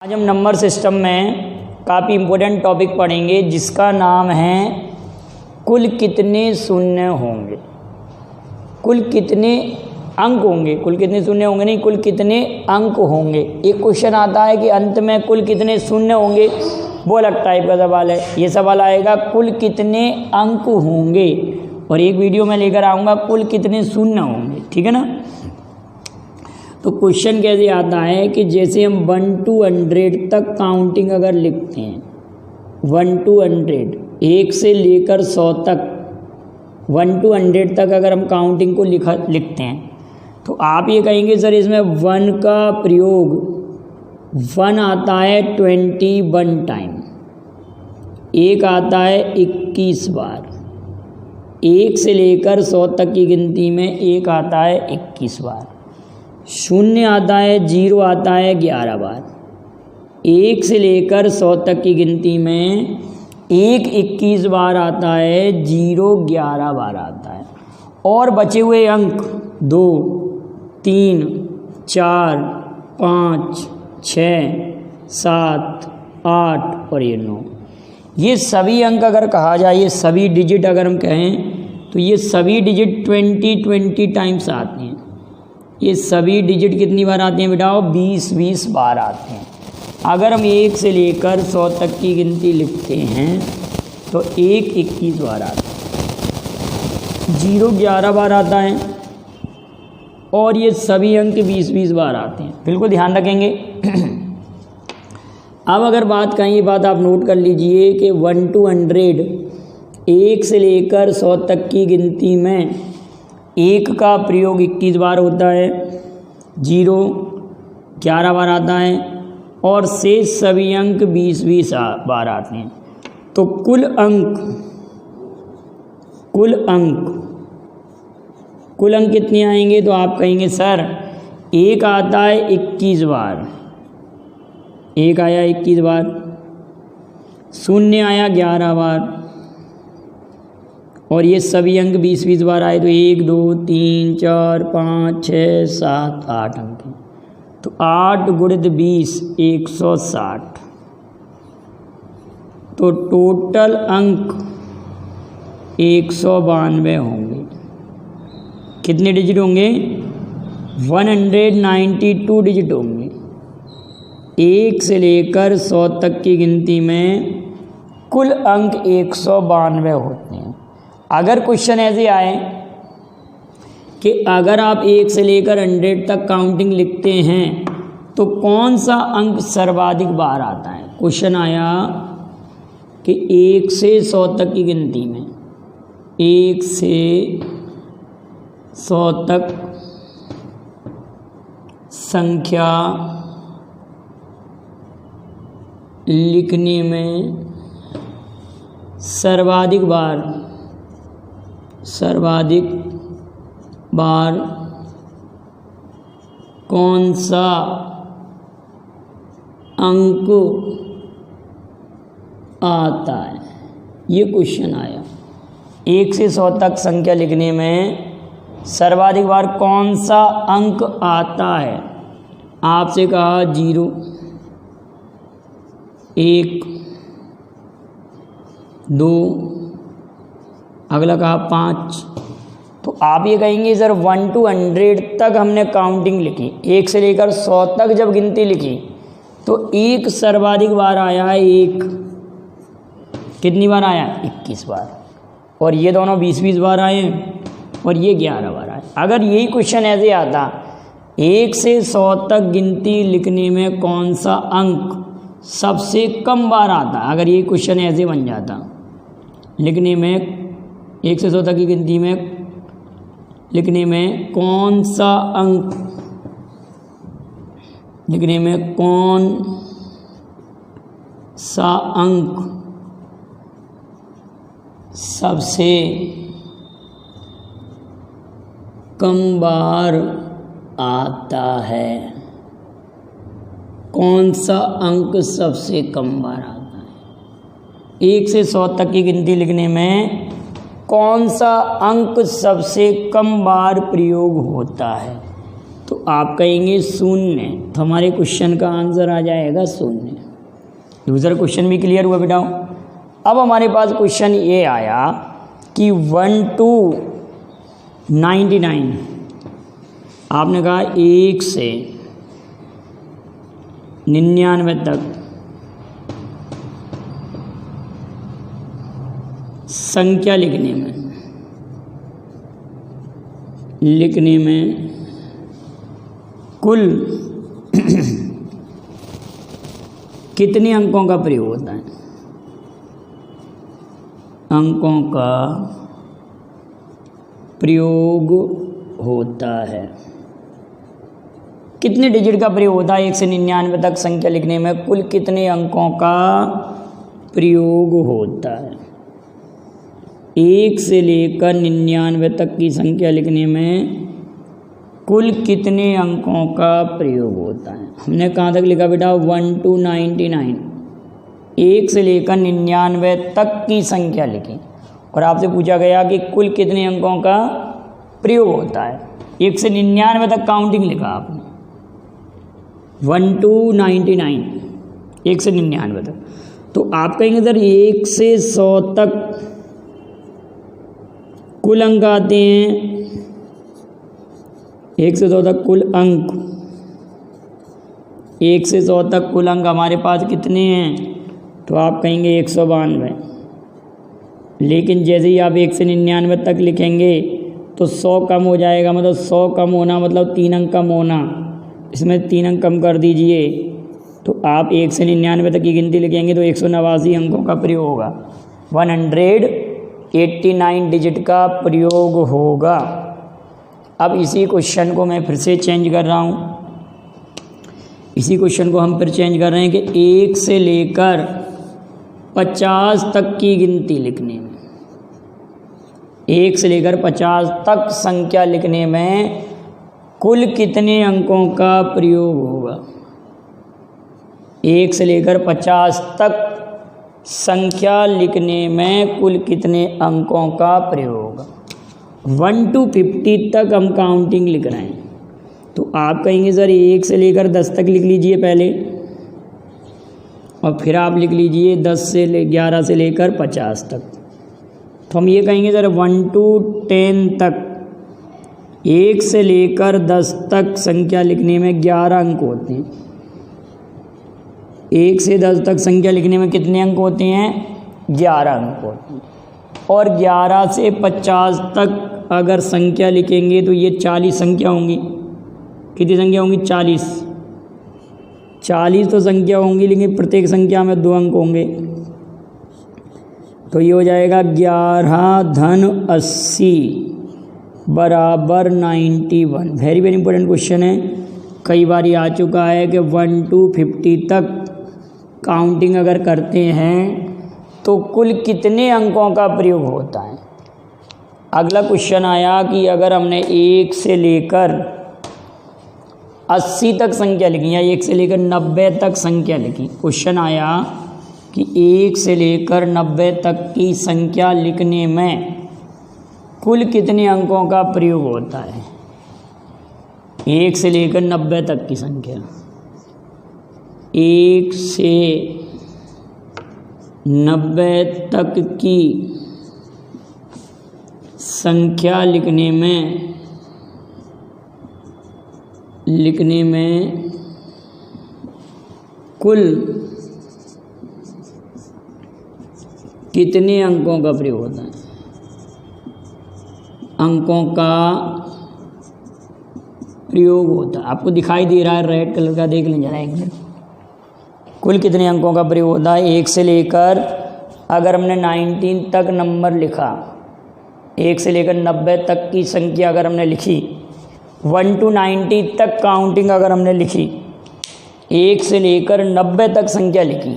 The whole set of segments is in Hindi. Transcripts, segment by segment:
आज हम नंबर सिस्टम में काफ़ी इम्पोर्टेंट टॉपिक पढ़ेंगे जिसका नाम है कुल कितने शून्य होंगे। कुल कितने अंक होंगे, कुल कितने शून्य होंगे नहीं, कुल कितने अंक होंगे। एक क्वेश्चन आता है कि अंत में कुल कितने शून्य होंगे, वो अलग टाइप का सवाल है। ये सवाल आएगा कुल कितने अंक होंगे, और एक वीडियो में लेकर आऊँगा कुल कितने शून्य होंगे, ठीक है ना। तो क्वेश्चन कैसे आता है कि जैसे हम 1 to 100 तक काउंटिंग अगर लिखते हैं, 1 to 100 1 से लेकर 100 तक, 1 to 100 तक अगर हम काउंटिंग को लिखते हैं तो आप ये कहेंगे सर इसमें 1 का प्रयोग 1 आता है 21 टाइम, 1 आता है 21 बार, 1 से लेकर 100 तक की गिनती में 1 आता है 21 बार, 0 आता है, 0 आता है 11 बार, 1 से लेकर 100 तक की गिनती में 1 21 बार आता है, 0 11 बार आता है, और बचे हुए अंक 2 3 4 5 6 7 8 और ये 9, ये सभी अंक अगर कहा जाए, ये सभी डिजिट अगर हम कहें तो ये सभी डिजिट 20 टाइम्स आते हैं। ये सभी डिजिट कितनी बार आते हैं बेटाओ, 20 बार आते हैं। अगर हम 1 से लेकर 100 तक की गिनती लिखते हैं तो 1 21 बार आता है, 0 11 बार आता है, और ये सभी अंक 20 बार आते हैं। बिल्कुल ध्यान रखेंगे। अब अगर बात करें, ये बात आप नोट कर लीजिए कि 1 to 100 1 से लेकर 100 तक की गिनती में 1 का प्रयोग 21 बार होता है, 0 11 बार आता है, और शेष सभी अंक 20 बार आते हैं। तो कुल अंक कितने आएंगे, तो आप कहेंगे सर 1 आता है 21 बार, 1 आया 21 बार, 0 आया 11 बार, और ये सभी अंक 20 बार आए, तो 1 2 3 4 5 6 7 8 अंक हैं। तो 8 गुणित 20 160, तो टोटल अंक 192 होंगे। कितने डिजिट होंगे, 192 डिजिट होंगे। 1 से लेकर 100 तक की गिनती में कुल अंक 192 होते हैं। अगर क्वेश्चन ऐसे आए कि अगर आप 1 से लेकर 100 तक काउंटिंग लिखते हैं तो कौन सा अंक सर्वाधिक बार आता है, क्वेश्चन आया कि 1 से 100 तक की गिनती में, 1 से 100 तक संख्या लिखने में सर्वाधिक बार कौन सा अंक आता है, ये क्वेश्चन आया। 1 से 100 तक संख्या लिखने में सर्वाधिक बार कौन सा अंक आता है। आपसे कहा 0 1 2, अगला कहा 5, तो आप ये कहेंगे सर 1 to 100 तक हमने काउंटिंग लिखी, 1 से लेकर 100 तक जब गिनती लिखी तो 1 सर्वाधिक बार आया है, 1 कितनी बार आया, 21 बार, और ये दोनों 20 बार आए हैं, और ये 11 बार आए। अगर यही क्वेश्चन ऐसे आता 1 से 100 तक गिनती लिखने में कौन सा अंक सबसे कम बार आता, अगर ये क्वेश्चन ऐसे बन जाता, लिखने में 1 से 100 तक की गिनती में लिखने में कौन सा अंक, लिखने में कौन सा अंक सबसे कम बार आता है, कौन सा अंक सबसे कम बार आता है। 1 से 100 तक की गिनती लिखने में कौन सा अंक सबसे कम बार प्रयोग होता है, तो आप कहेंगे शून्य, तो हमारे क्वेश्चन का आंसर आ जाएगा शून्य। दूसरा क्वेश्चन भी क्लियर हुआ बेटा। अब हमारे पास क्वेश्चन ये आया कि 1 to 99, आपने कहा 1 से 99 तक संख्या लिखने में कुल कितने अंकों का प्रयोग होता है? अंकों का प्रयोग होता है। कितने डिजिट का प्रयोग होता है 1 से 99 तक संख्या लिखने में? कुल कितने अंकों का प्रयोग होता है? 1 से लेकर 99 तक की संख्या लिखने में कुल कितने अंकों का प्रयोग होता है? हमने कहाँ तक लिखा बेटा? 1 to 99, 1 से लेकर 99 तक की संख्या लिखी और आपसे पूछा गया कि कुल कितने अंकों का प्रयोग होता है। 1 से 99 तक काउंटिंग लिखा आपने, 1 to 99, 1 से 99 तक। तो आप कहेंगे सर 1 से 100 तक कुल अंक आते हैं, 1 से 100 तक कुल अंक, 1 से 100 तक कुल अंक हमारे पास कितने हैं? तो आप कहेंगे 192। लेकिन जैसे ही आप 1 से 99 तक लिखेंगे तो 100 कम हो जाएगा, मतलब 100 कम होना मतलब 3 अंक कम होना, इसमें 3 अंक कम कर दीजिए। तो आप 1 से 99 तक की गिनती लिखेंगे तो 189 अंकों का प्रयोग होगा, 189 डिजिट का प्रयोग होगा। अब इसी क्वेश्चन को मैं फिर से चेंज कर रहा हूँ, इसी क्वेश्चन को हम फिर चेंज कर रहे हैं कि 1 से लेकर 50 तक की गिनती लिखने में, 1 से लेकर 50 तक संख्या लिखने में कुल कितने अंकों का प्रयोग होगा? 1 से लेकर 50 तक संख्या लिखने में कुल कितने अंकों का प्रयोग होगा? 1 to 50 तक हम काउंटिंग लिख रहे हैं। तो आप कहेंगे सर 1 से लेकर 10 तक लिख लीजिए पहले, और फिर आप लिख लीजिए 11 से लेकर 50 तक। तो हम ये कहेंगे सर 1 to 10 तक, 1 से लेकर 10 तक संख्या लिखने में 11 अंक होते हैं। 1 से 10 तक संख्या लिखने में कितने अंक होते हैं? 11 अंक होते हैं। और 11 से 50 तक अगर संख्या लिखेंगे तो ये 40 संख्या होंगी। कितनी संख्या होंगी? 40 तो संख्या होंगी, लेकिन प्रत्येक संख्या में 2 अंक होंगे। तो ये हो जाएगा 11 धन 80 बराबर 91। वेरी वेरी इंपॉर्टेंट क्वेश्चन है, कई बार ये आ चुका है कि 1 to 50 तक काउंटिंग अगर करते हैं तो कुल कितने अंकों का प्रयोग होता है। अगला क्वेश्चन आया कि अगर हमने 1 से लेकर 80 तक संख्या लिखी या 1 से लेकर 90 तक संख्या लिखी। क्वेश्चन आया कि 1 से लेकर 90 तक की संख्या लिखने में कुल कितने अंकों का प्रयोग होता है। 1 से लेकर 90 तक की संख्या, 1 से 90 तक की संख्या लिखने में कुल कितने अंकों का प्रयोग होता है। अंकों का प्रयोग होता है, आपको दिखाई दे रहा है रेड कलर का, देख लें जरा एक मिनट। कुल कितने अंकों का प्रयोग होता है। 1 से लेकर, अगर हमने 19 तक नंबर लिखा, 1 से लेकर 90 तक की संख्या अगर हमने लिखी, 1 to 90 तक काउंटिंग अगर हमने लिखी, 1 से लेकर 90 तक संख्या लिखी,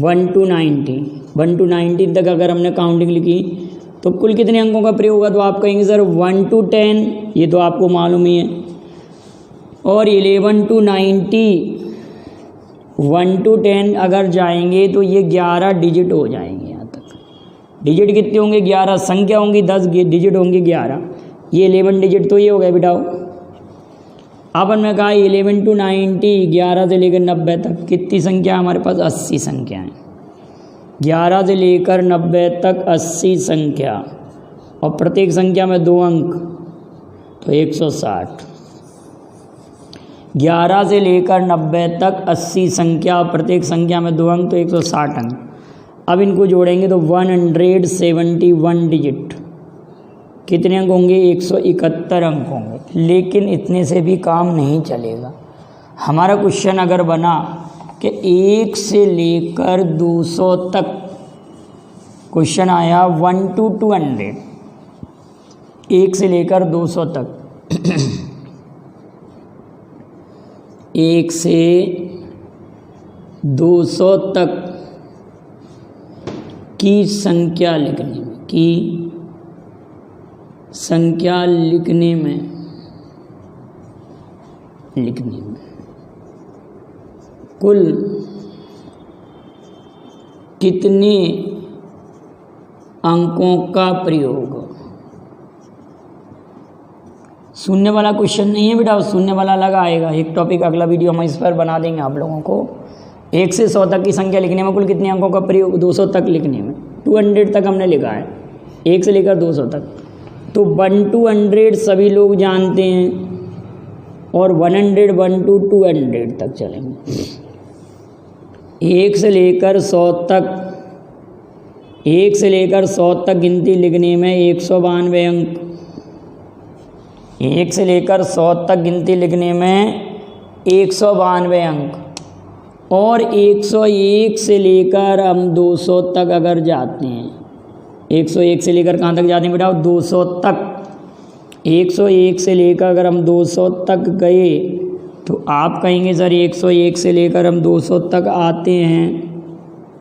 1 to 90 तक अगर हमने काउंटिंग लिखी तो कुल कितने अंकों का प्रयोग होगा। तो आप कहेंगे सर 1 to 10, ये तो आपको मालूम ही है, और 11 to 90, 1 to 10 अगर जाएंगे तो ये 11 डिजिट हो जाएंगे। यहाँ तक डिजिट कितने होंगे? 11 संख्या होंगी, 10 डिजिट होंगे 11, ये 11 डिजिट तो ये हो गए बेटा। अपन में कहा 11 to 90, 11 से लेकर 90 तक कितनी संख्या हमारे पास? 80 संख्या है। 11 से लेकर 90 तक 80 संख्या, और प्रत्येक संख्या में 2 अंक, तो 160। 11 से लेकर 90 तक 80 संख्या, और प्रत्येक संख्या में 2 अंक, तो 160 अंक। अब इनको जोड़ेंगे तो 171 डिजिट, कितने अंक होंगे? 171 अंक होंगे। लेकिन इतने से भी काम नहीं चलेगा। हमारा क्वेश्चन अगर बना कि 1 से लेकर 200 तक, क्वेश्चन आया 1 to 200, 1 से लेकर 200 तक 1 से 200 तक की संख्या लिखने में कुल कितने अंकों का प्रयोग? शून्य वाला क्वेश्चन नहीं है बेटा, शून्य वाला अलग आएगा। एक टॉपिक अगला वीडियो हम इस पर बना देंगे आप लोगों को। 1 से 100 तक की संख्या लिखने में कुल कितने अंकों का प्रयोग? 200 तक लिखने में, 200 तक हमने लिखा है, 1 से लेकर 200 तक। तो 1 to 100 सभी लोग जानते हैं, और 101 to 200 तक चलेंगे। 1 से लेकर 100 तक, 1 से लेकर 100 तक गिनती लिखने में 192 अंक। 1 से लेकर 100 तक गिनती लिखने में 192 अंक, और 101 से लेकर हम 200 तक अगर जाते हैं, 101 से लेकर कहाँ तक जाते हैं बेटा? 200 तक। 101 से लेकर अगर हम 200 तक गए तो आप कहेंगे सर 101 से लेकर हम 200 तक आते हैं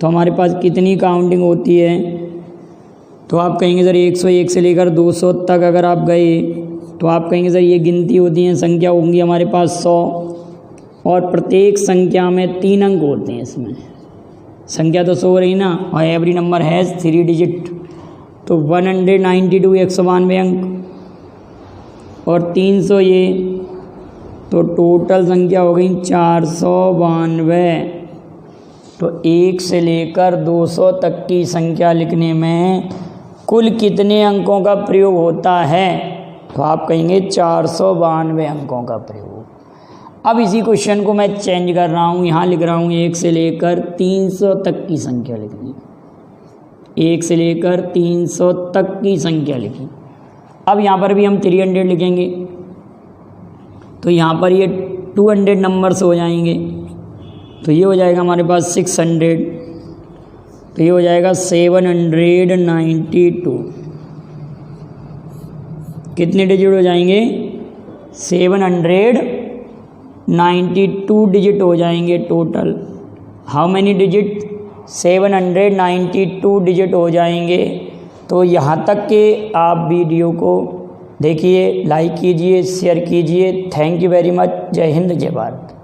तो हमारे पास कितनी काउंटिंग होती है? तो आप कहेंगे सर 101 से लेकर 200 तक अगर आप गए तो आप कहेंगे सर ये गिनती होती है, संख्या होंगी हमारे पास 100, और प्रत्येक संख्या में 3 अंक होते हैं। इसमें संख्या तो 100 रही ना, और एवरी नंबर हैज़ 3 डिजिट, तो 192 192 अंक, और 300 ये, तो टोटल संख्या हो गई 492। तो 1 से लेकर 200 तक की संख्या लिखने में कुल कितने अंकों का प्रयोग होता है? तो आप कहेंगे 492 अंकों का प्रयोग। अब इसी क्वेश्चन को मैं चेंज कर रहा हूँ, यहाँ लिख रहा हूँ 1 से लेकर 300 तक की संख्या लिखनी। 1 से लेकर 300 तक की संख्या लिखी। अब यहाँ पर भी हम 300 लिखेंगे, तो यहाँ पर ये 200 नंबर्स हो जाएंगे, तो ये हो जाएगा हमारे पास 600, तो ये हो जाएगा 792। कितने डिजिट हो जाएंगे? 792 डिजिट हो जाएंगे total. How many digit? 792 digit हो जाएंगे। तो यहाँ तक के आप वीडियो को देखिए, लाइक कीजिए, शेयर कीजिए। Thank you very much. जय हिंद, जय भारत।